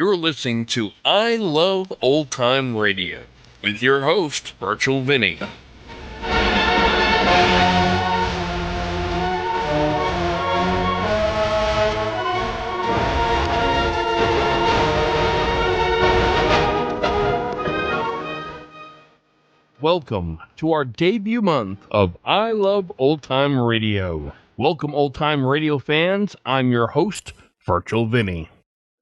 You're listening to I Love Old Time Radio with your host, Virtual Vinny. Welcome to our debut month of I Love Old Time Radio. Welcome, old time radio fans. I'm your host, Virtual Vinny.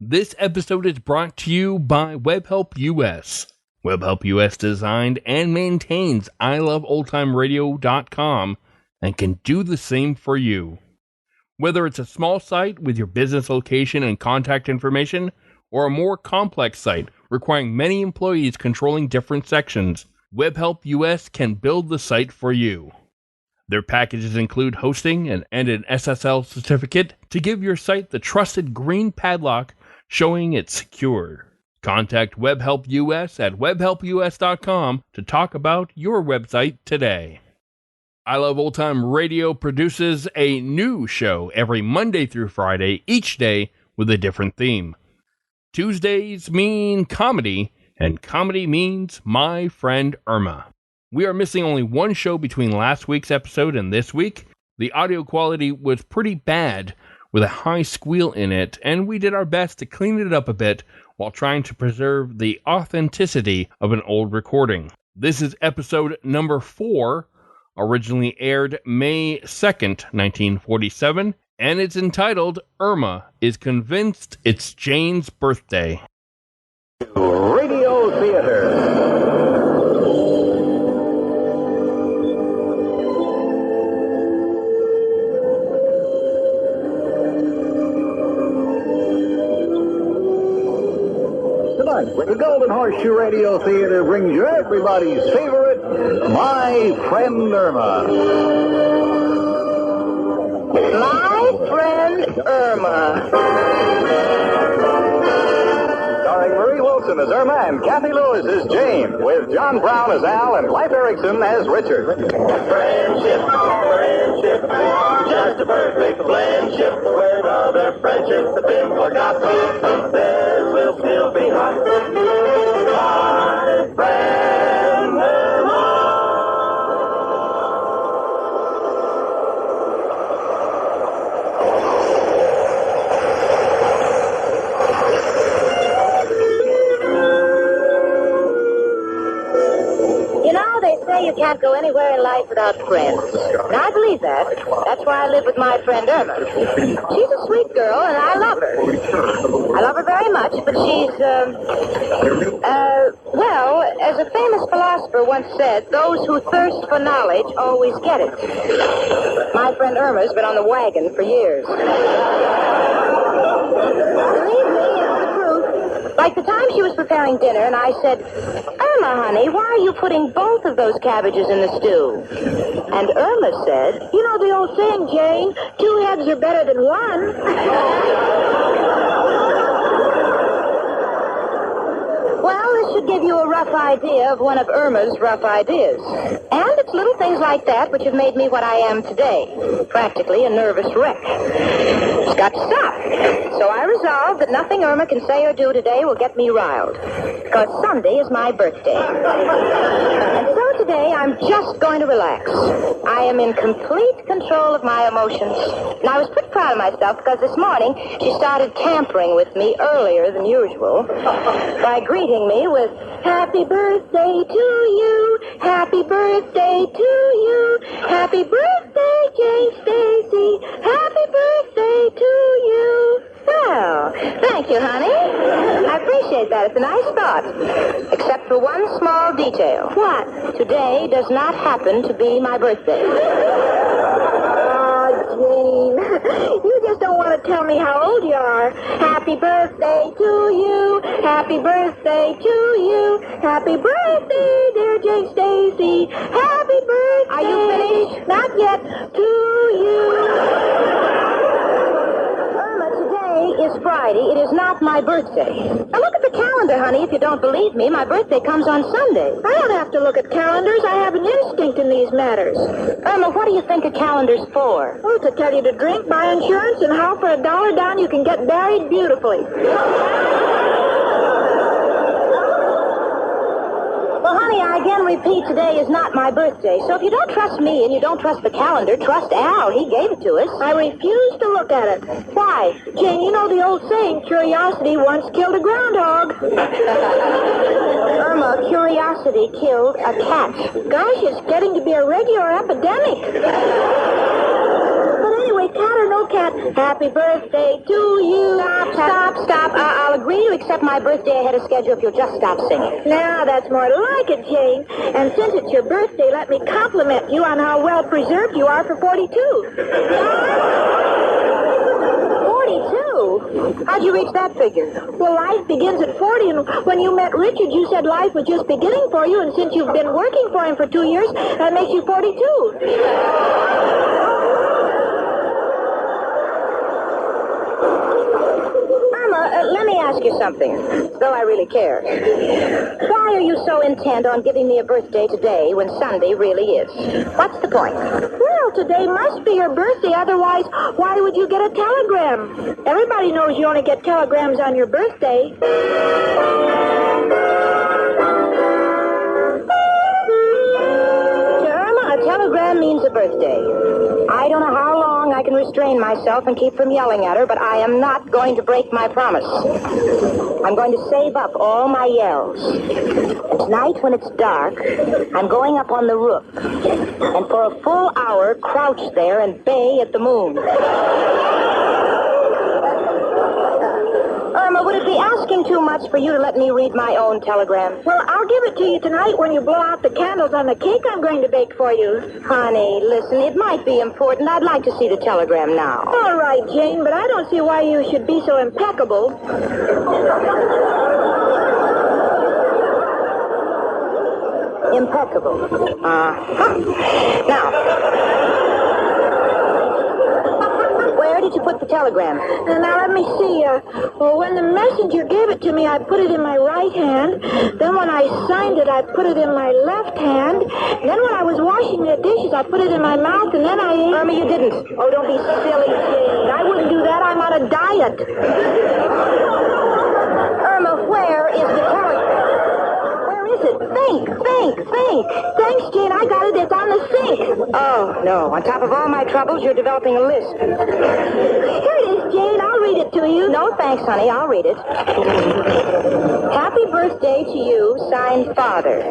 This episode is brought to you by WebHelp US. WebHelp US designed and maintains iloveoldtimeradio.com and can do the same for you. Whether it's a small site with your business location and contact information, or a more complex site requiring many employees controlling different sections, WebHelp US can build the site for you. Their packages include hosting and an SSL certificate to give your site the trusted green padlock showing it's secure. Contact WebHelp US at webhelpus.com to talk about your website today. I Love Old Time Radio produces a new show every Monday through Friday, each day with a different theme. Tuesdays mean comedy, and comedy means my friend Irma. We are missing only one show between last week's episode and this week. The audio quality was pretty bad, with a high squeal in it, and we did our best to clean it up a bit while trying to preserve the authenticity of an old recording. This is episode number 4, originally aired May 2nd, 1947, and it's entitled Irma is Convinced It's Jane's Birthday. Radio Theater. Tonight, with the Golden Horseshoe Radio Theater brings you everybody's favorite, My Friend Irma. My Friend Irma. Starring Marie Wilson as Irma and Kathy Lewis as Jane, with John Brown as Al and Leif Erikson as Richard. Friendship, just a perfect friendship. Where other friendships have been forgotten, theirs will still be hot. My friend Irma. You know, they say you can't go anywhere in life without friends. And I believe that. That's why I live with my friend Irma. She's a sweet girl, and I love her. I love her very much, but she's, well, as a famous philosopher once said, those who thirst for knowledge always get it. My friend Irma's been on the wagon for years. Believe me, it's the truth. Like the time she was preparing dinner, and I said, Irma, honey, why are you putting both of those cabbages in the stew? And Irma said, you know the old saying, Jane, 2 heads are better than one. Well, this should give you a rough idea of one of Irma's rough ideas. And it's little things like that which have made me what I am today. Practically a nervous wreck. It's got to stop. So I resolved that nothing Irma can say or do today will get me riled. Because Sunday is my birthday. And so today I'm just going to relax. I am in complete control of my emotions. And I was pretty proud of myself because this morning she started tampering with me earlier than usual by greeting me with, Happy birthday to you, happy birthday to you, happy birthday, Jane Stacy, happy birthday to you. Well, thank you, honey. I appreciate that. It's a nice thought. Except for one small detail. What? Today does not happen to be my birthday. Jane, you just don't want to tell me how old you are. Happy birthday to you. Happy birthday to you. Happy birthday, dear Jane Stacy. Happy birthday. Are you finished? Not yet. To you. Irma, today is Friday. It is not my birthday. Now look at the calendar, honey. If you don't believe me, my birthday comes on Sunday. I don't have to look at calendars. I have an instinct in these matters. Irma, what do you think a calendar's for? Oh, to tell you to drink, buy insurance, and how for $1 down you can get buried beautifully. Honey, I again repeat, today is not my birthday. So if you don't trust me and you don't trust the calendar, trust Al. He gave it to us. I refuse to look at it. Why? Jane, you know the old saying, curiosity once killed a groundhog. Irma, curiosity killed a cat. Gosh, it's getting to be a regular epidemic. But anyway, cat or no cat, happy birthday to you. Stop. I'll agree to accept my birthday ahead of schedule if you'll just stop singing. Now, that's more like it, Jane. And since it's your birthday, let me compliment you on how well preserved you are for 42. 42? How'd you reach that figure? Well, life begins at 40, and when you met Richard, you said life was just beginning for you, and since you've been working for him for 2 years, that makes you 42. Let me ask you something, though I really care. Why are you so intent on giving me a birthday today when Sunday really is? What's the point? Well, today must be your birthday, otherwise, why would you get a telegram? Everybody knows you only get telegrams on your birthday. To Irma, a telegram means a birthday. I don't know how long I can restrain myself and keep from yelling at her, but I am not going to break my promise. I'm going to save up all my yells. And tonight, when it's dark, I'm going up on the roof. And for a full hour, crouch there and bay at the moon. Irma, would it be asking too much for you to let me read my own telegram? Well, I'll give it to you tonight when you blow out the candles on the cake I'm going to bake for you. Honey, listen, it might be important. I'd like to see the telegram now. All right, Jane, but I don't see why you should be so impeccable. Impeccable. Now, where did you put the telegram? Now, let me see. Well, when the messenger gave it to me, I put it in my right hand. Then when I signed it, I put it in my left hand. And then when I was washing the dishes, I put it in my mouth, and then I ate... Irma, you didn't. Oh, don't be silly, Jane. I wouldn't do that. I'm on a diet. Irma, where is the telegram? Where is it? Think. Thanks, Jane. I got it. It's on the sink. Oh, no. On top of all my troubles, you're developing a lisp. Here it is, Jane. I'll read it to you. No, thanks, honey. I'll read it. Happy birthday to you, signed Father.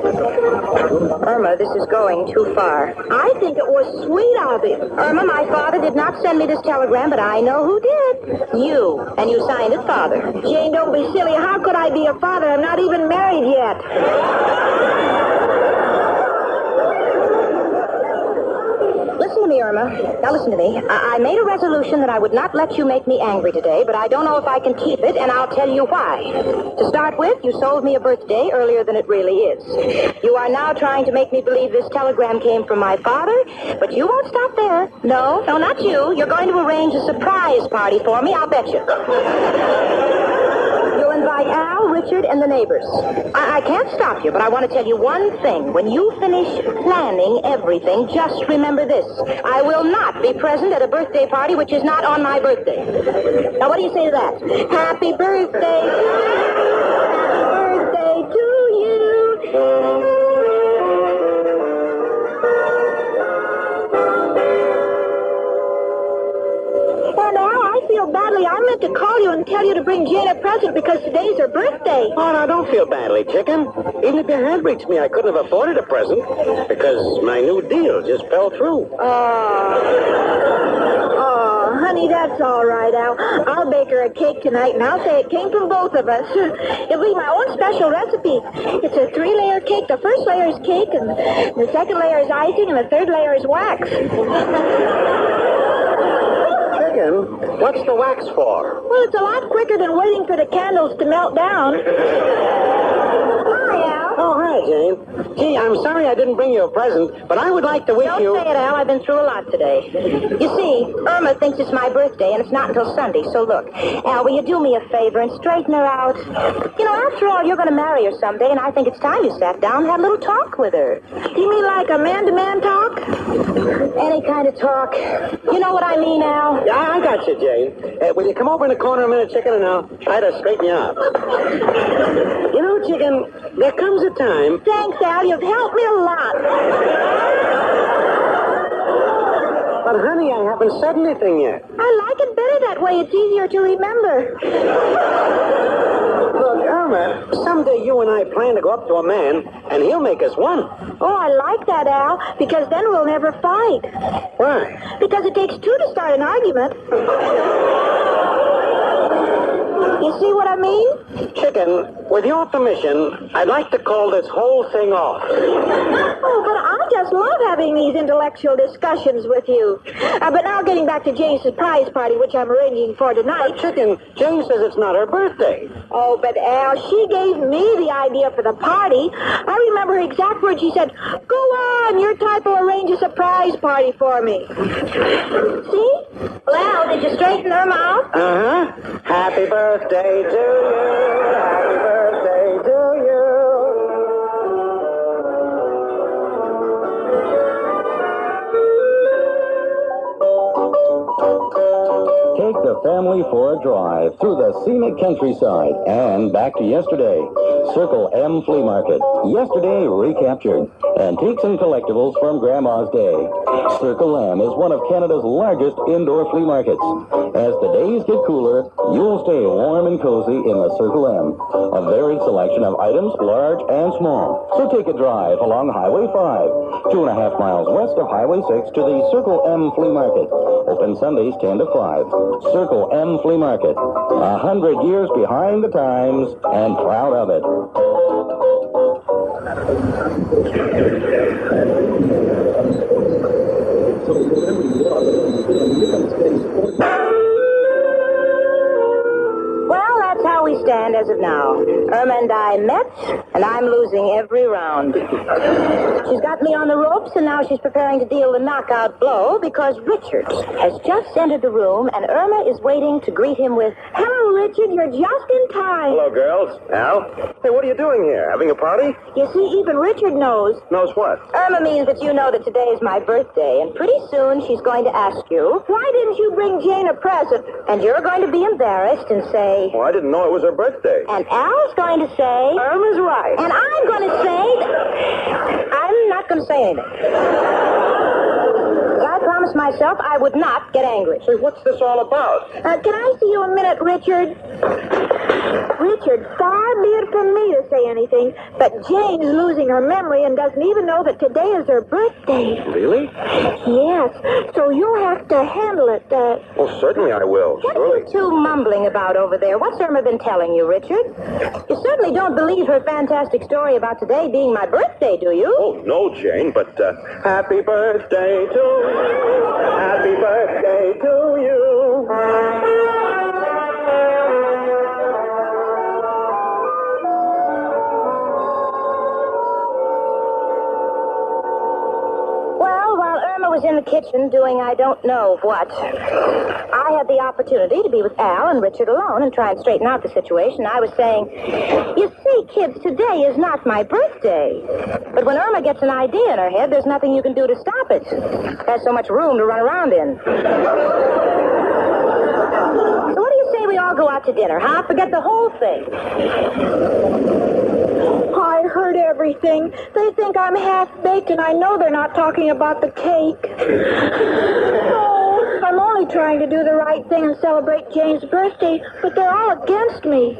Irma, this is going too far. I think it was sweet of him. Irma, my father did not send me this telegram, but I know who did. You. And you signed it Father. Jane, don't be silly. How could I be a father? I'm not even married yet. Listen to me, Irma. Now listen to me. I made a resolution that I would not let you make me angry today, but I don't know if I can keep it, and I'll tell you why. To start with, you sold me a birthday earlier than it really is. You are now trying to make me believe this telegram came from my father, but you won't stop there. No, not you. You're going to arrange a surprise party for me, I'll bet you. You'll invite Al, Richard, and the neighbors. I can't stop you, but I want to tell you one thing. When you finish planning everything, just remember this. I will not be present at a birthday party which is not on my birthday. Now, what do you say to that? Happy birthday to you. Happy birthday to you. And Al, I feel badly. I meant to call you and tell you to bring Jane a present because today's her birthday. Oh, no, don't feel badly, chicken. Even if you had reached me, I couldn't have afforded a present because my new deal just fell through. Oh, honey, that's all right, Al. I'll bake her a cake tonight, and I'll say it came from both of us. It'll be my own special recipe. It's a 3-layer cake. The first layer is cake, and the second layer is icing, and the third layer is wax. What's the wax for? Well, it's a lot quicker than waiting for the candles to melt down. Hi, Al. Oh, hi, Jane. Gee, I'm sorry I didn't bring you a present, but I would like to wish you... Don't say it, Al. I've been through a lot today. You see, Irma thinks it's my birthday, and it's not until Sunday. So look, Al, will you do me a favor and straighten her out? You know, after all, you're going to marry her someday, and I think it's time you sat down and had a little talk with her. You mean like a man-to-man talk? Any kind of talk. You know what I mean, Al? Yeah, I got you, Jane. Will you come over in the corner a minute, chicken, and I'll try to straighten you out. You know, Chicken, there comes a time... Thanks, Al. You've helped me a lot. But, honey, I haven't said anything yet. I like it better that way. It's easier to remember. Look, Irma, someday you and I plan to go up to a man, and he'll make us one. Oh, I like that, Al, because then we'll never fight. Why? Because it takes two to start an argument. You see what I mean? Chicken, with your permission, I'd like to call this whole thing off. Oh, but I just love having these intellectual discussions with you. But now getting back to Jane's surprise party, which I'm arranging for tonight. Chicken, Jane says it's not her birthday. Oh, but Al, she gave me the idea for the party. I remember her exact words. She said, "Go on, your type will arrange a surprise party for me." See? Well, did you straighten Irma out? Uh-huh. Happy birthday to you. Happy birthday to you. Take the family for a drive through the scenic countryside and back to yesterday. Circle M Flea Market. Yesterday recaptured. Antiques and collectibles from Grandma's day. Circle M is one of Canada's largest indoor flea markets. As the days get cooler, you'll stay warm and cozy in the Circle M. A varied selection of items, large and small. So take a drive along Highway 5, 2.5 miles west of Highway 6 to the Circle M Flea Market. Open Sundays 10 to 5. Circle M Flea Market. 100 years behind the times and proud of it. Well, that's how we stand as of now. Irma and I met, and I'm losing every round. She's got me on the ropes, and now she's preparing to deal the knockout blow because Richard has just entered the room, and Irma is waiting to greet him with, Hello, Richard. You're just in time. Hello, girls. Al? Hey, what are you doing here? Having a party? You see, even Richard knows. Knows what? Irma means that you know that today is my birthday, and pretty soon she's going to ask you, Why didn't you bring Jane a present? and you're going to be embarrassed and say, Well, I didn't know it was her birthday. and Al's going to say, Irma's right. and I'm going to say, I'm not going to say anything. I promised myself I would not get angry. Say, what's this all about? Can I see you a minute, Richard? Richard, far be it from me to say anything, but Jane's losing her memory and doesn't even know that today is her birthday. Really? Yes, so you'll have to handle it. Well, certainly I will. What are you two mumbling about over there? What's Irma been telling you, Richard? You certainly don't believe her fantastic story about today being my birthday, do you? Oh, no, Jane, but happy birthday to you. Happy birthday to you. Well, while Irma was in the kitchen doing I don't know what, I had the opportunity to be with Al and Richard alone and try and straighten out the situation. I was saying, you see, kids, today is not my birthday. But when Irma gets an idea in her head, there's nothing you can do to stop it. It has so much room to run around in. So what do you say we all go out to dinner, huh? Forget the whole thing. I heard everything. They think I'm half-baked, and I know they're not talking about the cake. Oh, I'm only trying to do the right thing and celebrate Jane's birthday, but they're all against me.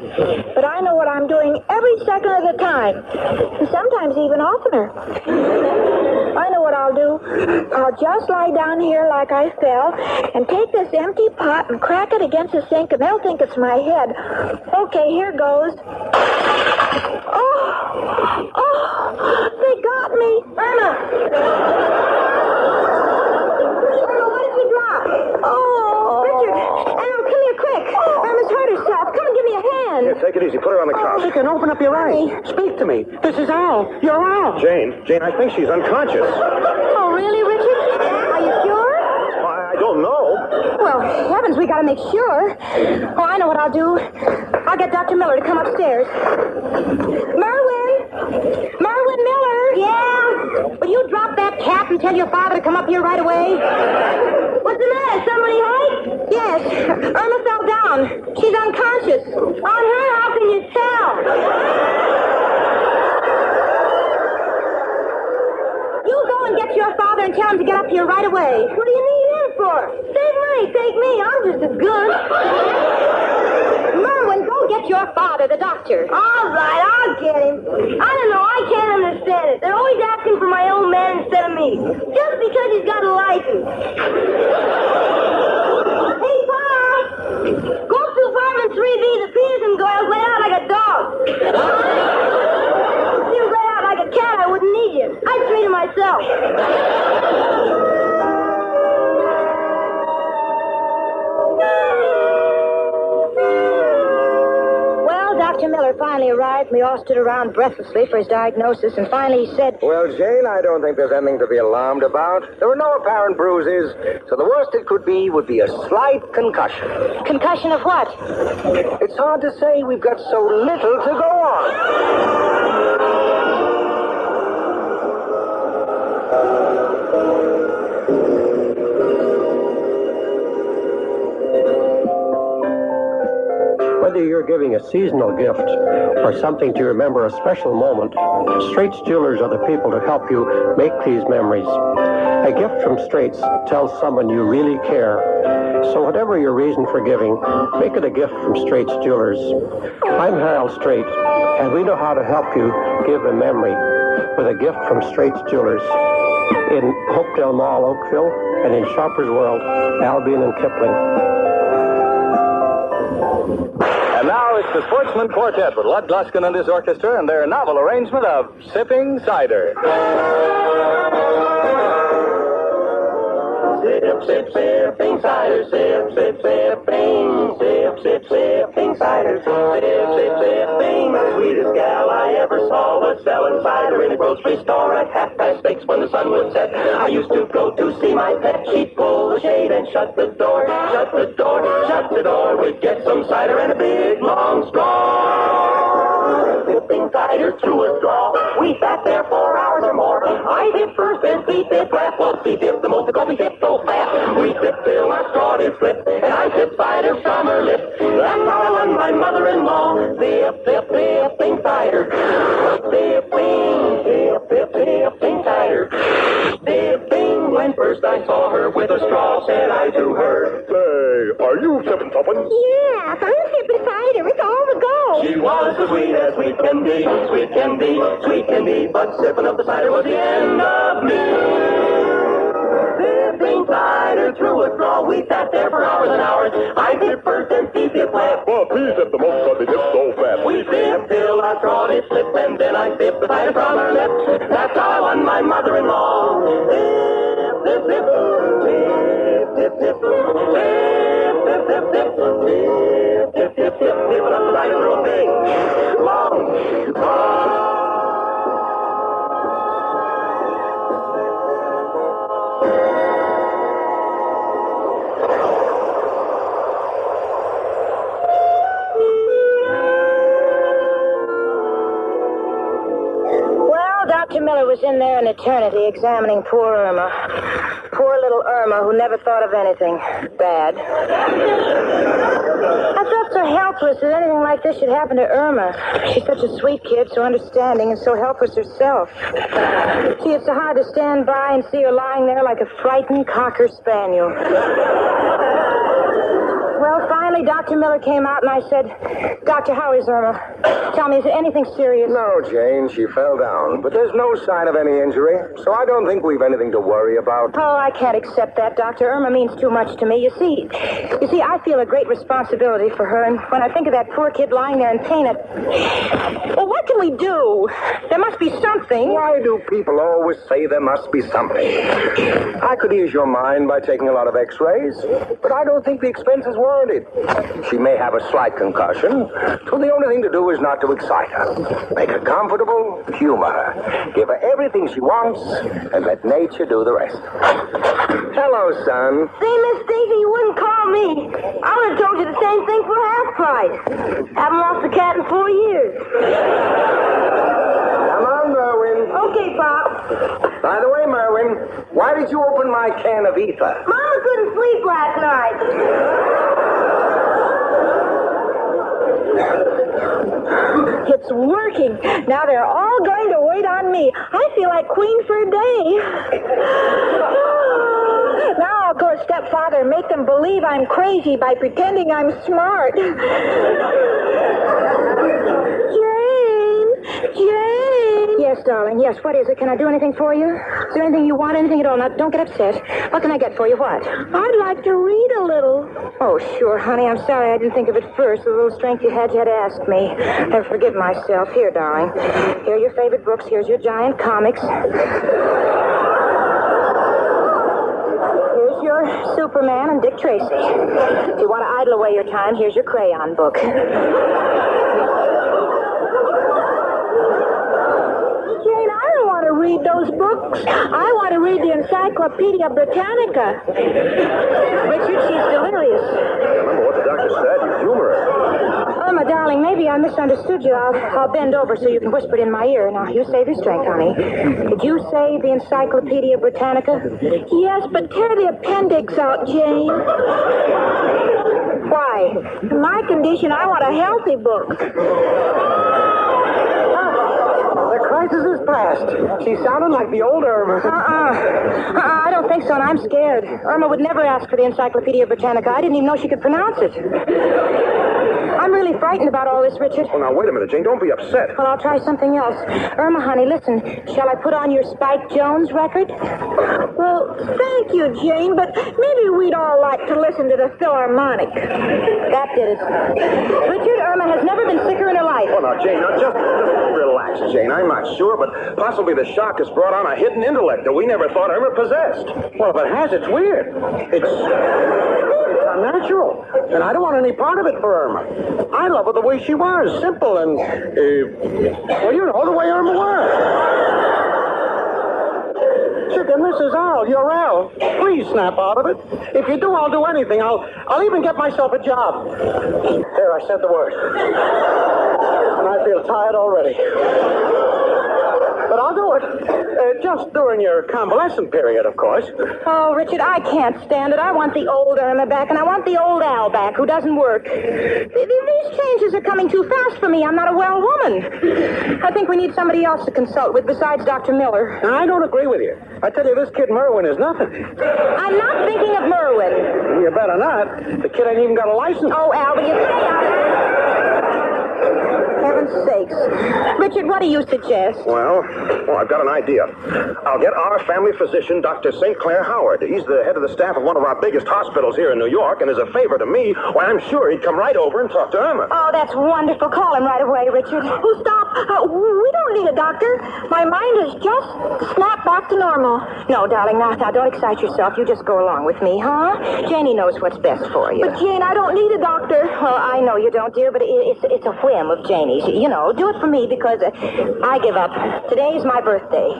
But I know what I'm doing every second of the time, and sometimes even oftener. I know what I'll do. I'll just lie down here like I fell and take this empty pot and crack it against the sink, and they'll think it's my head. Okay, here goes. Oh, they got me. Irma! Irma, what did you drop? Oh. Richard! Al, come here quick. Irma's hurt herself. Come and give me a hand. Here, take it easy. Put her on the couch. Chicken, open up your eyes. Speak to me. This is Al. You're Al. Jane, I think she's unconscious. Oh, really, Richard? Are you sure? I don't know. Well, heavens, we gotta make sure. Oh, I know what I'll do. I'll get Dr. Miller to come upstairs. Merwin Miller! Yeah? Will you drop that cap and tell your father to come up here right away? What's the matter? Somebody hurt? Yes. Irma fell down. She's unconscious. On her, how can you tell? there and tell him to get up here right away. What do you need him for? Save money, take me. I'm just as good. Merwin, go get your father, the doctor. All right, I'll get him. I don't know. I can't understand it. They're always asking for my old man instead of me. Just because he's got a license. Hey, Pa! Go up to apartment 3B. The Peterson girl's laid out like a dog. If you lay out like a cat, I wouldn't need you. I'd treat him myself. Dr. Miller finally arrived. We all stood around breathlessly for his diagnosis, and finally he said, Well, Jane, I don't think there's anything to be alarmed about. There were no apparent bruises, so the worst it could be would be a slight concussion. Concussion of what? It's hard to say. We've got so little to go on. Whether you're giving a seasonal gift or something to remember a special moment, Straits Jewelers are the people to help you make these memories. A gift from Straits tells someone you really care. So whatever your reason for giving, make it a gift from Straits Jewelers. I'm Harold Strait, and we know how to help you give a memory with a gift from Straits Jewelers. In Hopedale Mall, Oakville, and in Shoppers World, Albion and Kipling. And now it's the Sportsman Quartet with Lud Gluskin and his orchestra and their novel arrangement of Sipping Cider. Sip, sip, sipping cider, sip, sip, sipping, sip, sip, sipping cider, sip, sip, sipping. The sweetest gal I ever saw was selling cider in a grocery store at 6:30 when the sun would set. I used to go to see my pet. She'd pull the shade and shut the door, shut the door, shut the door. We'd get some cider and a big long straw. Sipping cider through a straw. We sat there for hours or more. I did first and she did last. Well, she did the most because we did so fast. We sipped till our straw did slip, and I sipped cider from her lips. That's how I won my mother-in-law. Sip, sip, sipping cider. Sipping, sip, sip, sipping cider. Sipping. When first I saw her with a straw, said I to her, Say, are you sipping something? Yes, I'm sipping cider. It's all the go. She was as sweet as sweet can be, sweet can be, sweet can be, but sipping of the cider was the end of me. Sipping cider through a straw, we sat there for hours and hours. I sipped first and she sipped last. Well, please sip the most because they dip so fast. We sipped till our straw did slip, and then I sipped the cider from her lips. That's how I won my mother-in-law. Sip, sip, sip, sip, sip, sip, sip, sip, sip, sip, sip, sip, sip, sip, sipping up the cider through a big, long straw. Dr. Miller was in there an eternity examining poor Irma. Poor little Irma who never thought of anything bad. I felt so helpless that anything like this should happen to Irma. She's such a sweet kid, so understanding, and so helpless herself. Gee, it's so hard to stand by and see her lying there like a frightened cocker spaniel. Well, finally, Dr. Miller came out, and I said, Doctor, how is Irma? Tell me, is there anything serious? No, Jane, she fell down, but there's no sign of any injury, so I don't think we've anything to worry about. Oh, I can't accept that, Doctor. Irma means too much to me. You see, I feel a great responsibility for her, and when I think of that poor kid lying there in pain, well, what can we do? There must be something. Why do people always say there must be something? I could ease your mind by taking a lot of x-rays, but I don't think the expense is warranted. She may have a slight concussion, so the only thing to do is not to excite her. Make her comfortable, humor her, give her everything she wants, and let nature do the rest. Hello, son. See, Miss Stacy, you wouldn't call me. I would have told you the same thing for half price. Haven't lost a cat in 4 years. Come on, Merwin. Okay, Pop. By the way, Merwin, why did you open my can of ether? Mama couldn't sleep last night. It's worse working. Now they're all going to wait on me. I feel like queen for a day. Now I'll go a step farther and make them believe I'm crazy by pretending I'm smart. Jane! Yes, darling, yes. What is it? Can I do anything for you? Is there anything you want? Anything at all? Now, don't get upset. What can I get for you? What? I'd like to read a little. Oh, sure, honey. I'm sorry I didn't think of it first. The little strength you had to ask me. I forgive myself. Here, darling. Here are your favorite books. Here's your giant comics. Here's your Superman and Dick Tracy. If you want to idle away your time, here's your crayon book. Read those books. I want to read the Encyclopedia Britannica. Richard, she's delirious. Remember what the doctor said. You humor her. Irma, darling, maybe I misunderstood you. I'll bend over so you can whisper it in my ear. Now, you save your strength, honey. Did you say the Encyclopedia Britannica? Yes, but tear the appendix out, Jane. Why? In my condition, I want a healthy book. The crisis is past. She sounded like the old Irma. I don't think so, and I'm scared. Irma would never ask for the Encyclopedia Britannica. I didn't even know she could pronounce it. I'm really frightened about all this, Richard. Oh, now, wait a minute, Jane. Don't be upset. Well, I'll try something else. Irma, honey, listen. Shall I put on your Spike Jones record? Well, thank you, Jane, but maybe we'd all like to listen to the Philharmonic. That did it. Richard, Irma has never been sicker in her life. Oh, now, Jane, now just relax, Jane. I'm not sure, but possibly the shock has brought on a hidden intellect that we never thought Irma possessed. Well, if it has, it's weird. It's unnatural. And I don't want any part of it for Irma. I love her the way she was. Simple and, well, you know, the way Irma was. Chicken, this is Al. You're Al. Please snap out of it. If you do, I'll do anything. I'll even get myself a job. There, I said the word. And I feel tired already. But I'll do it. Just during your convalescent period, of course. Oh, Richard, I can't stand it. I want the old Irma back, and I want the old Al back, who doesn't work. These changes are coming too fast for me. I'm not a well woman. I think we need somebody else to consult with besides Dr. Miller. Now, I don't agree with you. I tell you, this kid Merwin is nothing. I'm not thinking of Merwin. You better not. The kid ain't even got a license. Oh, Al, will you stay out of it? Heaven's sakes. Richard, what do you suggest? Well, I've got an idea. I'll get our family physician, Dr. St. Clair Howard. He's the head of the staff of one of our biggest hospitals here in New York, and as a favor to me, well, I'm sure he'd come right over and talk to Irma. Oh, that's wonderful. Call him right away, Richard. Oh, stop. We don't need a doctor. My mind has just snapped back to normal. No, darling, now, don't excite yourself. You just go along with me, huh? Janie knows what's best for you. But, Jane, I don't need a doctor. Well, I know you don't, dear, but it's a whim of Janie's. You know, do it for me because I give up. Today's my birthday.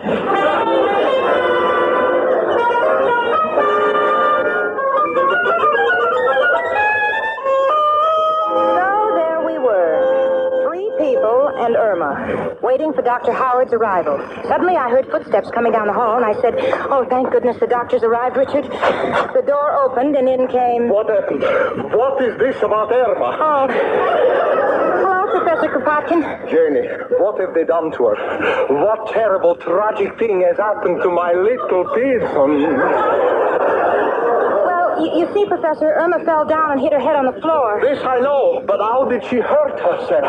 And Irma, waiting for Dr. Howard's arrival. Suddenly, I heard footsteps coming down the hall, and I said, oh, thank goodness the doctor's arrived, Richard. The door opened, and in came... What happened? What is this about Irma? Oh. Hello, Professor Kropotkin. Janie, what have they done to her? What terrible, tragic thing has happened to my little person? You see, Professor, Irma fell down and hit her head on the floor. This I know, but how did she hurt herself?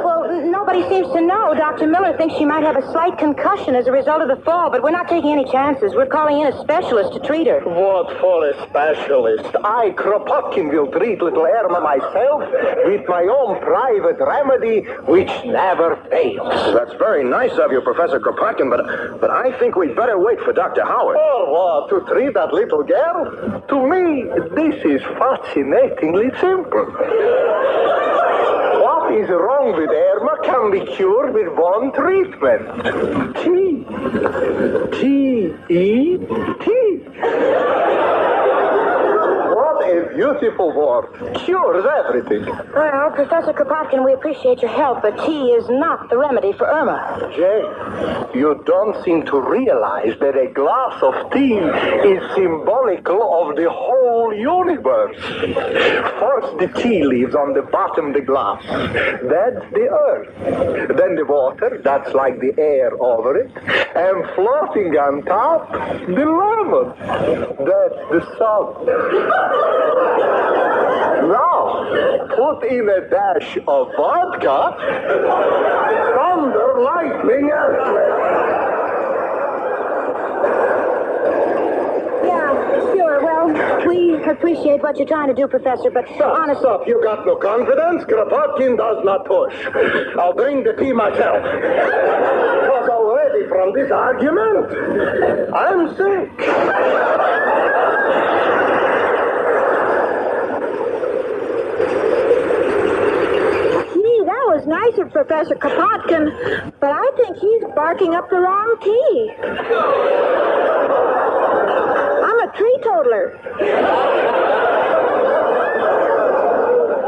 Well, nobody seems to know. Dr. Miller thinks she might have a slight concussion as a result of the fall, but we're not taking any chances. We're calling in a specialist to treat her. What for a specialist? I, Kropotkin, will treat little Irma myself with my own private remedy, which never fails. That's very nice of you, Professor Kropotkin, but I think we'd better wait for Dr. Howard. For what? To treat that little girl? To me, this is fascinatingly simple. What is wrong with Irma can be cured with one treatment. T-E-T. What have beautiful word. Cures everything. Well, Professor Kropotkin, we appreciate your help, but tea is not the remedy for Irma. Jane, you don't seem to realize that a glass of tea is symbolical of the whole universe. First, the tea leaves on the bottom of the glass. That's the earth. Then the water, that's like the air over it. And floating on top, the lemon. That's the sun. Now, put in a dash of vodka. Thunder, lightning, earthquake. Yeah, sure. Well, we appreciate what you're trying to do, Professor, but honestly... Stop, you got no confidence? Kropotkin does not push. I'll bring the tea myself. Because already from this argument, I'm sick. Was nice of Professor Kropotkin, but I think he's barking up the wrong key. I'm a tree toddler.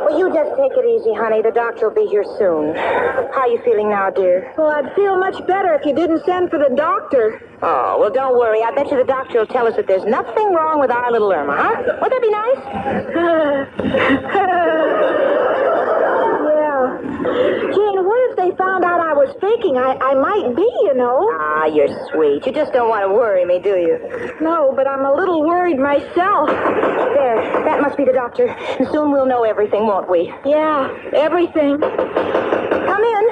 Well, you just take it easy, honey. The doctor will be here soon. How are you feeling now, dear? Well, I'd feel much better if you didn't send for the doctor. Oh, well, don't worry. I bet you the doctor will tell us that there's nothing wrong with our little Irma, huh? Wouldn't that be nice? Jane, what if they found out I was faking? I might be, you know. Ah, you're sweet. You just don't want to worry me, do you? No, but I'm a little worried myself. There, that must be the doctor. And soon we'll know everything, won't we? Yeah, everything. Come in.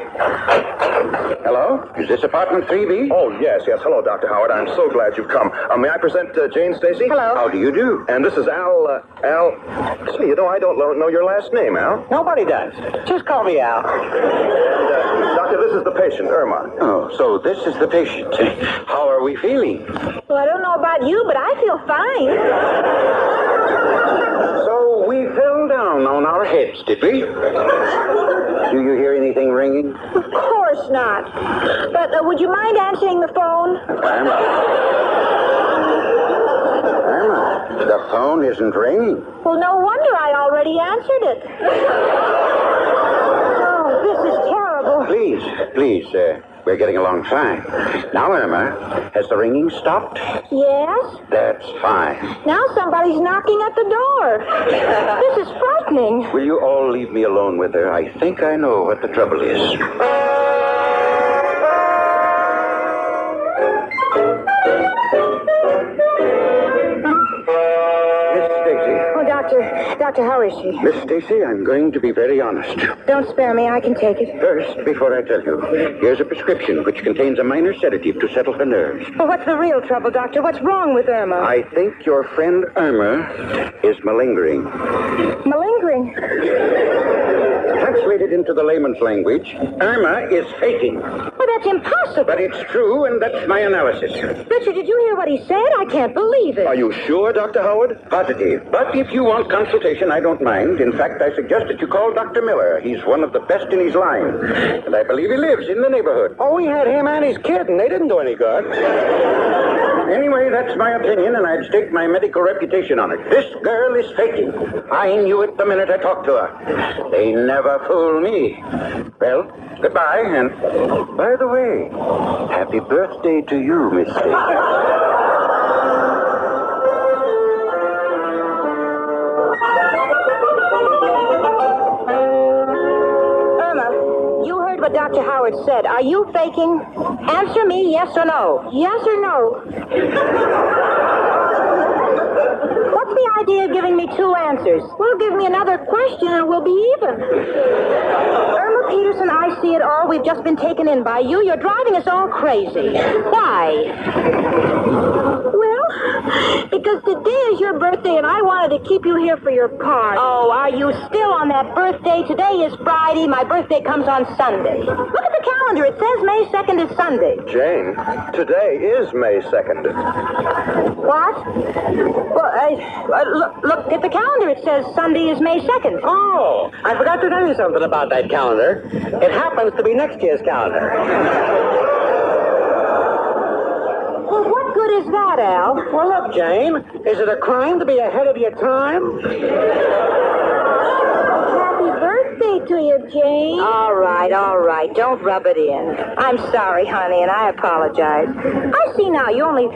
Hello? Is this apartment 3B? Oh, yes. Hello, Dr. Howard. I'm so glad you've come. May I present Jane Stacy? Hello. How do you do? And this is Al. Gee, you know, I don't know your last name, Al. Nobody does. Just call me Al. Doctor, this is the patient, Irma. Oh, so this is the patient. How are we feeling? Well, I don't know about you, but I feel fine. So we fell down on our heads, did we? Do you hear anything ringing? Of course not. But would you mind answering the phone? Irma, the phone isn't ringing. Well, no wonder I already answered it. Oh, this is terrible. Please, we're getting along fine. Now, Irma, has the ringing stopped? Yes? That's fine. Now somebody's knocking at the door. This is frightening. Will you all leave me alone with her? I think I know what the trouble is. Doctor, how is she? Miss Stacy, I'm going to be very honest. Don't spare me. I can take it. First, before I tell you, here's a prescription which contains a minor sedative to settle her nerves. Well, what's the real trouble, Doctor? What's wrong with Irma? I think your friend Irma is malingering. Malingering? Translated into the layman's language, Irma is faking. Well, that's impossible. But it's true, and that's my analysis. Richard, did you hear what he said? I can't believe it. Are you sure, Dr. Howard? Positive. But if you want consultation, I don't mind. In fact, I suggest that you call Dr. Miller. He's one of the best in his line. And I believe he lives in the neighborhood. Oh, we had him and his kid, and they didn't do any good. Anyway, that's my opinion, and I'd stake my medical reputation on it. This girl is faking. I knew it the minute I talked to her. They never fool me. Well, goodbye, and by the way, happy birthday to you, Miss Stacy. What Dr. Howard said. Are you faking? Answer me yes or no. Yes or no? What's the idea of giving me two answers? Well, give me another question and we'll be even. Irma Peterson, I see it all. We've just been taken in by you. You're driving us all crazy. Why? Well, because today is your birthday and I wanted to keep you here for your party. Oh, are you still on that birthday? Today is Friday. My birthday comes on Sunday. Look at the calendar. It says May 2nd is Sunday. Jane, today is May 2nd. What? Well, look at the calendar. It says Sunday is May 2nd. Oh, I forgot to tell you something about that calendar. It happens to be next year's calendar. Well, what good is that, Al? Well, look, Jane, is it a crime to be ahead of your time? Happy birthday to you, Jane. All right. Don't rub it in. I'm sorry, honey, and I apologize. I see now. You only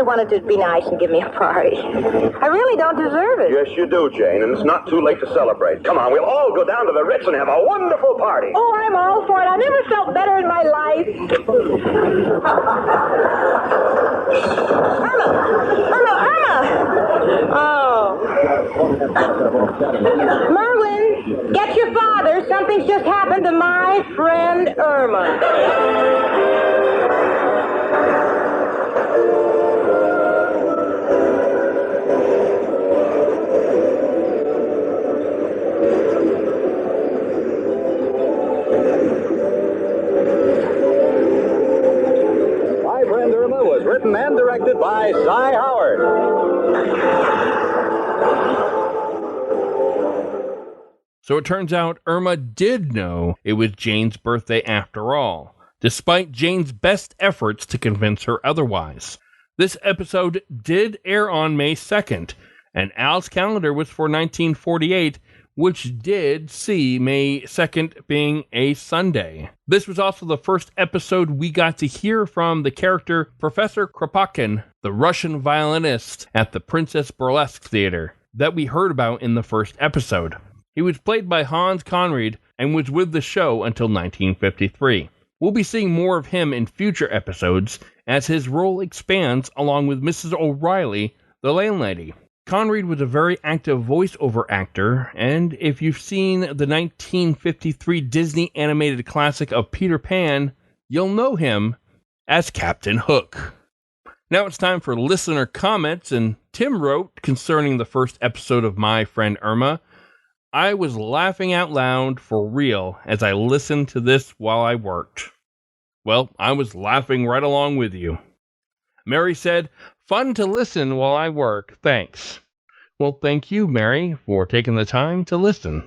wanted to be nice and give me a party. I really don't deserve it. Yes, you do, Jane, and it's not too late to celebrate. Come on, we'll all go down to the Ritz and have a wonderful party. Oh, I'm all for it. I never felt better in my life. Irma! Oh. Merwin, get your father. Something's just happened to my friend Irma. My Friend Irma was written and directed by Cy Howard. So it turns out Irma did know it was Jane's birthday after all, despite Jane's best efforts to convince her otherwise. This episode did air on May 2nd, and Al's calendar was for 1948, which did see May 2nd being a Sunday. This was also the first episode we got to hear from the character Professor Kropotkin, the Russian violinist at the Princess Burlesque Theater, that we heard about in the first episode. He was played by Hans Conried and was with the show until 1953. We'll be seeing more of him in future episodes as his role expands along with Mrs. O'Reilly, the landlady. Conried was a very active voiceover actor, and if you've seen the 1953 Disney animated classic of Peter Pan, you'll know him as Captain Hook. Now it's time for listener comments, and Tim wrote concerning the first episode of My Friend Irma, I was laughing out loud for real as I listened to this while I worked. Well, I was laughing right along with you. Mary said, fun to listen while I work, thanks. Well, thank you, Mary, for taking the time to listen.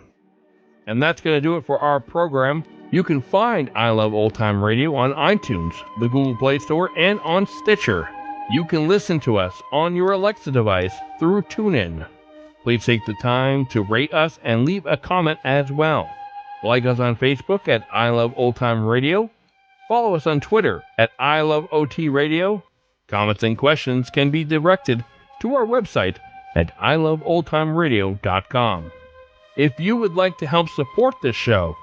And that's going to do it for our program. You can find I Love Old Time Radio on iTunes, the Google Play Store, and on Stitcher. You can listen to us on your Alexa device through TuneIn. Please take the time to rate us and leave a comment as well. Like us on Facebook at I Love Old Time Radio. Follow us on Twitter at I Love OT Radio. Comments and questions can be directed to our website at iloveoldtimeradio.com. If you would like to help support this show,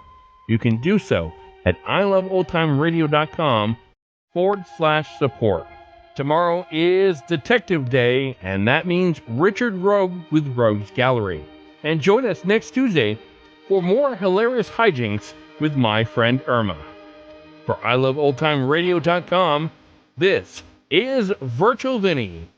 you can do so at iloveoldtimeradio.com/support. Tomorrow is Detective Day, and that means Richard Rogue with Rogue's Gallery. And join us next Tuesday for more hilarious hijinks with My Friend Irma. For iloveoldtimeradio.com, this is Virtual Vinny.